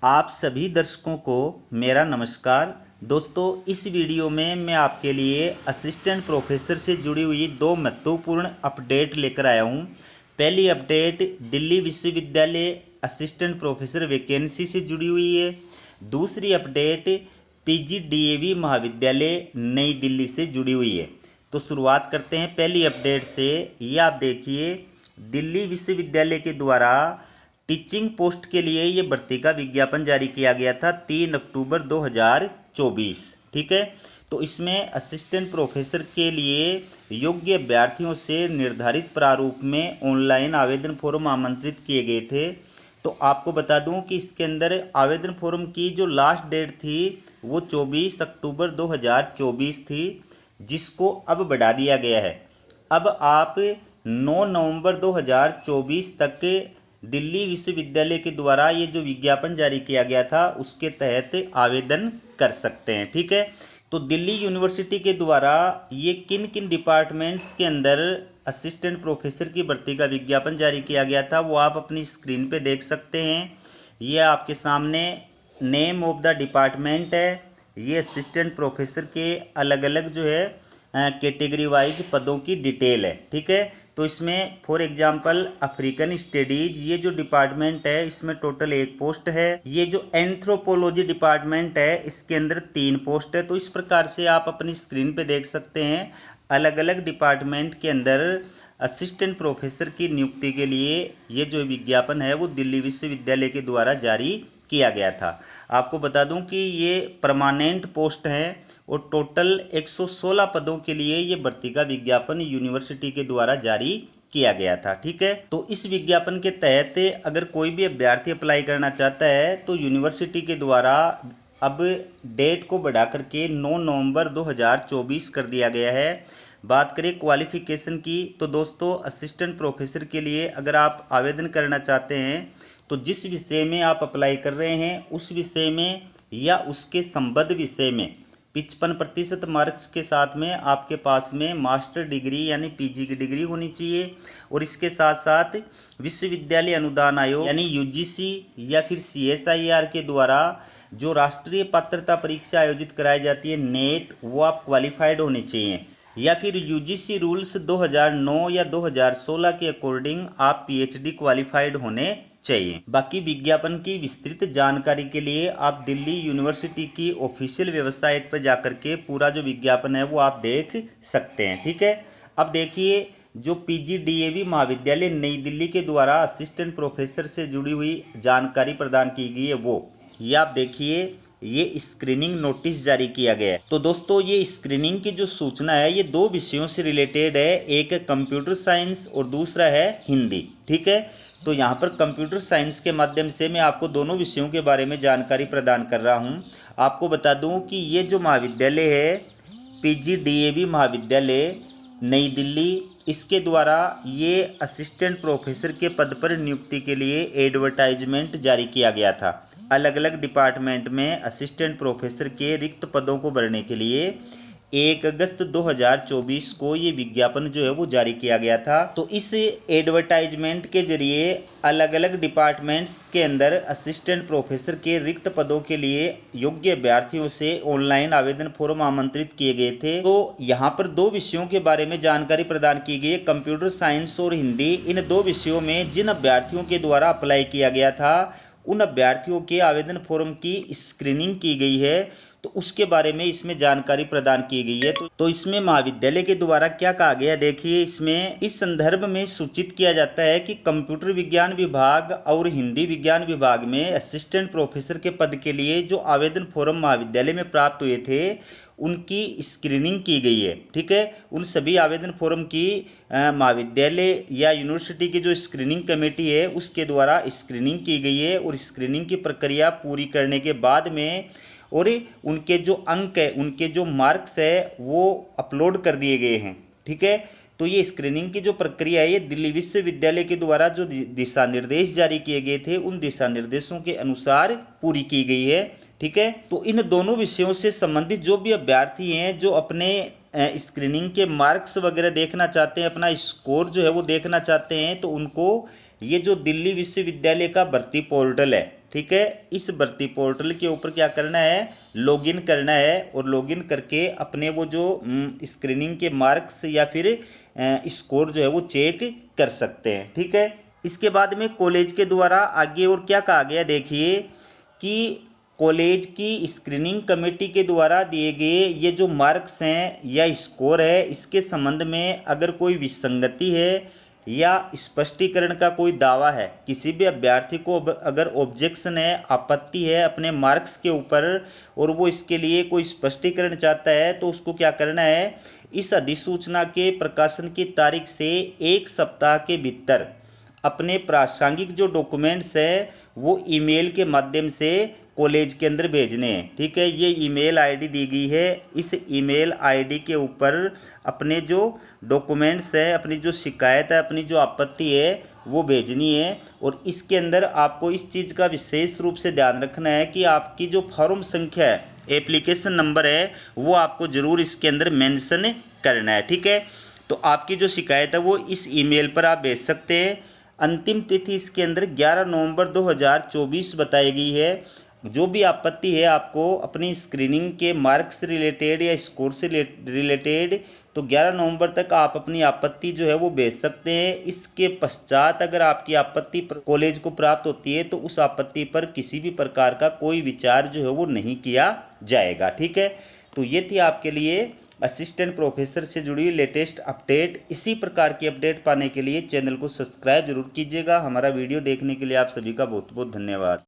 आप सभी दर्शकों को मेरा नमस्कार। दोस्तों, इस वीडियो में मैं आपके लिए असिस्टेंट प्रोफेसर से जुड़ी हुई दो महत्वपूर्ण अपडेट लेकर आया हूं। पहली अपडेट दिल्ली विश्वविद्यालय असिस्टेंट प्रोफेसर वैकेंसी से जुड़ी हुई है। दूसरी अपडेट पीजीडीएवी महाविद्यालय नई दिल्ली से जुड़ी हुई है। तो शुरुआत करते हैं पहली अपडेट से। ये आप देखिए, दिल्ली विश्वविद्यालय के द्वारा टीचिंग पोस्ट के लिए ये भर्ती का विज्ञापन जारी किया गया था 3 अक्टूबर 2024। ठीक है, तो इसमें असिस्टेंट प्रोफेसर के लिए योग्य अभ्यर्थियों से निर्धारित प्रारूप में ऑनलाइन आवेदन फॉर्म आमंत्रित किए गए थे। तो आपको बता दूं कि इसके अंदर आवेदन फॉर्म की जो लास्ट डेट थी वो 24 अक्टूबर 2024 थी, जिसको अब बढ़ा दिया गया है। अब आप 9 नवंबर 2024 तक दिल्ली विश्वविद्यालय के द्वारा ये जो विज्ञापन जारी किया गया था उसके तहत आवेदन कर सकते हैं। ठीक है, तो दिल्ली यूनिवर्सिटी के द्वारा ये किन किन डिपार्टमेंट्स के अंदर असिस्टेंट प्रोफेसर की भर्ती का विज्ञापन जारी किया गया था वो आप अपनी स्क्रीन पे देख सकते हैं। ये आपके सामने नेम ऑफ द डिपार्टमेंट है। ये असिस्टेंट प्रोफेसर के अलग अलग जो है कैटेगरी वाइज पदों की डिटेल है। ठीक है, तो इसमें फॉर एग्जांपल अफ्रीकन स्टडीज ये जो डिपार्टमेंट है इसमें टोटल 1 पोस्ट है। ये जो एंथ्रोपोलॉजी डिपार्टमेंट है इसके अंदर 3 पोस्ट है। तो इस प्रकार से आप अपनी स्क्रीन पे देख सकते हैं अलग अलग डिपार्टमेंट के अंदर असिस्टेंट प्रोफेसर की नियुक्ति के लिए ये जो विज्ञापन है वो दिल्ली विश्वविद्यालय के द्वारा जारी किया गया था। आपको बता दूं कि ये परमानेंट पोस्ट है और टोटल 116 पदों के लिए ये भर्ती का विज्ञापन यूनिवर्सिटी के द्वारा जारी किया गया था। ठीक है, तो इस विज्ञापन के तहत अगर कोई भी अभ्यर्थी अप्लाई करना चाहता है तो यूनिवर्सिटी के द्वारा अब डेट को बढ़ा करके 9 नवंबर 2024 कर दिया गया है। बात करें क्वालिफिकेशन की तो दोस्तों, असिस्टेंट प्रोफेसर के लिए अगर आप आवेदन करना चाहते हैं तो जिस विषय में आप अप्लाई कर रहे हैं उस विषय में या उसके संबद्ध विषय में 55% मार्क्स के साथ में आपके पास में मास्टर डिग्री यानी पीजी की डिग्री होनी चाहिए। और इसके साथ साथ विश्वविद्यालय अनुदान आयोग यानी यूजीसी या फिर सीएसआईआर के द्वारा जो राष्ट्रीय पात्रता परीक्षा आयोजित कराई जाती है नेट, वो आप क्वालिफाइड होने चाहिए। या फिर यूजीसी रूल्स 2009 या 2016 के अकॉर्डिंग आप पीएचडी क्वालिफाइड होने चाहिए। बाकी विज्ञापन की विस्तृत जानकारी के लिए आप दिल्ली यूनिवर्सिटी की ऑफिशियल वेबसाइट पर जाकर के पूरा जो विज्ञापन है वो आप देख सकते हैं। ठीक है, अब देखिए जो पीजीडीएवी महाविद्यालय नई दिल्ली के द्वारा असिस्टेंट प्रोफेसर से जुड़ी हुई जानकारी प्रदान की गई है वो ये आप देखिए, ये स्क्रीनिंग नोटिस जारी किया गया है। तो दोस्तों, ये स्क्रीनिंग की जो सूचना है ये 2 विषयों से रिलेटेड है, एक है कंप्यूटर साइंस और दूसरा है हिंदी। ठीक है, तो यहाँ पर कंप्यूटर साइंस के माध्यम से मैं आपको दोनों विषयों के बारे में जानकारी प्रदान कर रहा हूँ। आपको बता दूँ कि ये जो महाविद्यालय है पीजीडीएवी महाविद्यालय नई दिल्ली, इसके द्वारा ये असिस्टेंट प्रोफेसर के पद पर नियुक्ति के लिए एडवर्टाइजमेंट जारी किया गया था। अलग अलग डिपार्टमेंट में असिस्टेंट प्रोफेसर के रिक्त पदों को भरने के लिए 1 अगस्त 2024 को ये विज्ञापन जो है वो जारी किया गया था। तो इस एडवर्टाइजमेंट के जरिए अलग अलग डिपार्टमेंट्स के अंदर असिस्टेंट प्रोफेसर के रिक्त पदों के लिए योग्य अभ्यर्थियों से ऑनलाइन आवेदन फॉर्म आमंत्रित किए गए थे। तो यहाँ पर 2 विषयों के बारे में जानकारी प्रदान की गई है, कंप्यूटर साइंस और हिंदी। इन 2 विषयों में जिन अभ्यर्थियों के द्वारा अप्लाई किया गया था उन अभ्यर्थियों के आवेदन फॉर्म की स्क्रीनिंग की गई है, तो उसके बारे में इसमें जानकारी प्रदान की गई है। तो इसमें महाविद्यालय के द्वारा क्या कहा गया, देखिए इसमें इस संदर्भ में सूचित किया जाता है कि कंप्यूटर विज्ञान विभाग और हिंदी विज्ञान विभाग में असिस्टेंट प्रोफेसर के पद के लिए जो आवेदन फॉर्म महाविद्यालय में प्राप्त हुए थे उनकी स्क्रीनिंग की गई है। ठीक है, उन सभी आवेदन फॉर्म की महाविद्यालय या यूनिवर्सिटी की जो स्क्रीनिंग कमेटी है उसके द्वारा स्क्रीनिंग की गई है और स्क्रीनिंग की प्रक्रिया पूरी करने के बाद में और उनके जो अंक है, उनके जो मार्क्स है वो अपलोड कर दिए गए हैं। ठीक है, तो ये स्क्रीनिंग की जो प्रक्रिया है ये दिल्ली विश्वविद्यालय के द्वारा जो दिशा निर्देश जारी किए गए थे उन दिशा निर्देशों के अनुसार पूरी की गई है। ठीक है, तो इन दोनों विषयों से संबंधित जो भी अभ्यर्थी हैं जो अपने स्क्रीनिंग के मार्क्स वगैरह देखना चाहते हैं, अपना स्कोर जो है वो देखना चाहते हैं, तो उनको ये जो दिल्ली विश्वविद्यालय का भर्ती पोर्टल है, ठीक है। इस भर्ती पोर्टल के ऊपर क्या करना है, लॉगिन करना है और लॉगिन करके अपने वो जो स्क्रीनिंग के मार्क्स या फिर स्कोर जो है वो चेक कर सकते हैं, ठीक है। इसके बाद में कॉलेज के द्वारा आगे और क्या कहा गया, देखिए कि कॉलेज की स्क्रीनिंग कमेटी के द्वारा दिए गए ये जो मार्क्स हैं या स्कोर है, इसके संबंध में अगर कोई विसंगति है या स्पष्टीकरण का कोई दावा है, किसी भी अभ्यर्थी को अगर ऑब्जेक्शन है, आपत्ति है अपने मार्क्स के ऊपर और वो इसके लिए कोई स्पष्टीकरण चाहता है, तो उसको क्या करना है, इस अधिसूचना के प्रकाशन की तारीख से 1 सप्ताह के भीतर अपने प्रासंगिक जो डॉक्यूमेंट्स हैं वो ईमेल के माध्यम से कॉलेज के अंदर भेजने हैं, ठीक है। ये ईमेल आईडी दी गई है, इस ईमेल आईडी के ऊपर अपने जो डॉक्यूमेंट्स है, अपनी जो शिकायत है, अपनी जो आपत्ति है वो भेजनी है। और इसके अंदर आपको इस चीज़ का विशेष रूप से ध्यान रखना है कि आपकी जो फॉर्म संख्या है, एप्लीकेशन नंबर है, वो आपको ज़रूर इसके अंदर मेंशन करना है, ठीक है। तो आपकी जो शिकायत है वो इस ईमेल पर आप भेज सकते हैं। अंतिम तिथि इसके अंदर 11 नवंबर 2024 बताई गई है। जो भी आपत्ति है आपको अपनी स्क्रीनिंग के मार्क्स से रिलेटेड या स्कोर से रिलेटेड, तो 11 नवंबर तक आप अपनी आपत्ति जो है वो भेज सकते हैं। इसके पश्चात अगर आपकी आपत्ति कॉलेज को प्राप्त होती है तो उस आपत्ति पर किसी भी प्रकार का कोई विचार जो है वो नहीं किया जाएगा, ठीक है। तो ये थी आपके लिए असिस्टेंट प्रोफेसर से जुड़ी लेटेस्ट अपडेट। इसी प्रकार की अपडेट पाने के लिए चैनल को सब्सक्राइब जरूर कीजिएगा। हमारा वीडियो देखने के लिए आप सभी का बहुत बहुत धन्यवाद।